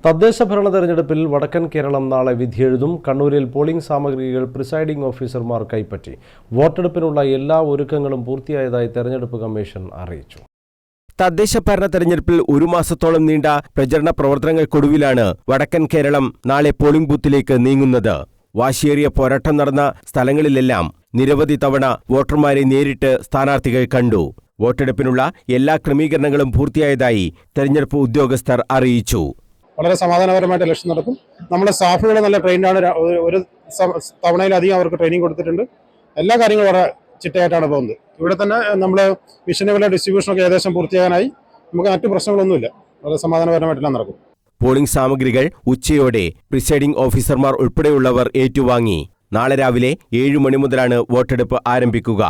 തദ്ദേശ ഭരണ തെരഞ്ഞെടുപ്പിൽ വടക്കൻ കേരളം നാളെ വിധിയെഴുതും. കണ്ണൂരിൽ പോളിംഗ് സാമഗ്രികൾ പ്രിസൈഡിംഗ് ഓഫീസർമാർ കൈപ്പറ്റി. വോട്ടെടുപ്പിനുള്ള എല്ലാ ഒരുക്കങ്ങളും പൂർത്തിയായതായി തെരഞ്ഞെടുപ്പ് കമ്മീഷൻ അറിയിച്ചു. തദ്ദേശ ഭരണ തെരഞ്ഞെടുപ്പിൽ ഒരു മാസത്തോളം നീണ്ട പ്രചരണ പ്രവർത്തനങ്ങൾക്കൊടുവിലാണ് വടക്കൻ കേരളം നാളെ പോളിംഗ് ബൂത്തിലേക്ക് നീങ്ങുന്നത്. വാശിയേറിയ പോരാട്ടം നടന്ന സ്ഥലങ്ങളിലെല്ലാം നിരവധി തവണ വോട്ടർമാരെ നേരിട്ട് സ്ഥാനാർത്ഥികൾ കണ്ടു. വോട്ടെടുപ്പിനുള്ള എല്ലാ ക്രമീകരണങ്ങളും പൂർത്തിയായതായി തെരഞ്ഞെടുപ്പ് ഉദ്യോഗസ്ഥർ അറിയിച്ചു. വളരെ സമാധാനപരമായിട്ട് ഇലക്ഷൻ നടക്കും. നമ്മുടെ സ്റ്റാഫുകൾ നല്ല ട്രെയിൻഡാണ്. ഒരു തവണയിലധികം അവർക്ക് ട്രെയിനിങ് കൊടുത്തിട്ടുണ്ട്. എല്ലാ കാര്യങ്ങളും വളരെ ചിട്ടയായിട്ടാണ് പോകുന്നത്. ഇവിടെ തന്നെ നമ്മൾ മിഷനുകളുടെ ഡിസ്ട്രിബ്യൂഷനൊക്കെ ഏകദേശം പൂർത്തിയാകാനായി. നമുക്ക് മറ്റു പ്രശ്നങ്ങളൊന്നുമില്ല. വളരെ സമാധാനപരമായിട്ടെല്ലാം നടക്കും. പോളിംഗ് സാമഗ്രികൾ ഉച്ചയോടെ പ്രിസൈഡിംഗ് ഓഫീസർമാർ ഉൾപ്പെടെയുള്ളവർ ഏറ്റുവാങ്ങി. നാളെ രാവിലെ 7 മണി മുതലാണ് വോട്ടെടുപ്പ് ആരംഭിക്കുക.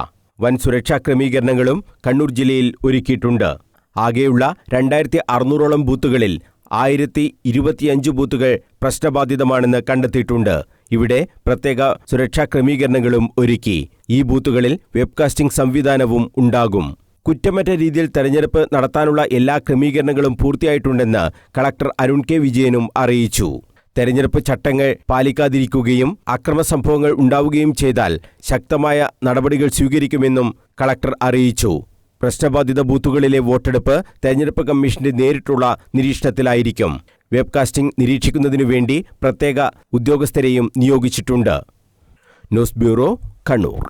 വൻ സുരക്ഷാ ക്രമീകരണങ്ങളും കണ്ണൂർ ജില്ലയിൽ ഒരുക്കിയിട്ടുണ്ട്. ആകെയുള്ള 2600ഓളം ബൂത്തുകളിൽ 1025 ബൂത്തുകൾ പ്രശ്നബാധിതമാണെന്ന് കണ്ടെത്തിയിട്ടുണ്ട്. ഇവിടെ പ്രത്യേക സുരക്ഷാ ക്രമീകരണങ്ങളും ഒരുക്കി. ഈ ബൂത്തുകളിൽ വെബ്കാസ്റ്റിംഗ് സംവിധാനവും ഉണ്ടാകും. കുറ്റമറ്റ രീതിയിൽ തെരഞ്ഞെടുപ്പ് നടത്താനുള്ള എല്ലാ ക്രമീകരണങ്ങളും പൂർത്തിയായിട്ടുണ്ടെന്ന് കളക്ടർ അരുൺ കെ വിജയനും അറിയിച്ചു. തെരഞ്ഞെടുപ്പ് ചട്ടങ്ങൾ പാലിക്കാതിരിക്കുകയും അക്രമസംഭവങ്ങൾ ഉണ്ടാവുകയും ചെയ്താൽ ശക്തമായ നടപടികൾ സ്വീകരിക്കുമെന്നും കളക്ടർ അറിയിച്ചു. പ്രശ്നബാധിത ബൂത്തുകളിലെ വോട്ടെടുപ്പ് തെരഞ്ഞെടുപ്പ് കമ്മീഷന്റെ നേരിട്ടുള്ള നിരീക്ഷണത്തിലായിരിക്കും. വെബ്കാസ്റ്റിംഗ് നിരീക്ഷിക്കുന്നതിനു വേണ്ടി പ്രത്യേക ഉദ്യോഗസ്ഥരെയും നിയോഗിച്ചിട്ടുണ്ട്. News bureau, Kannur.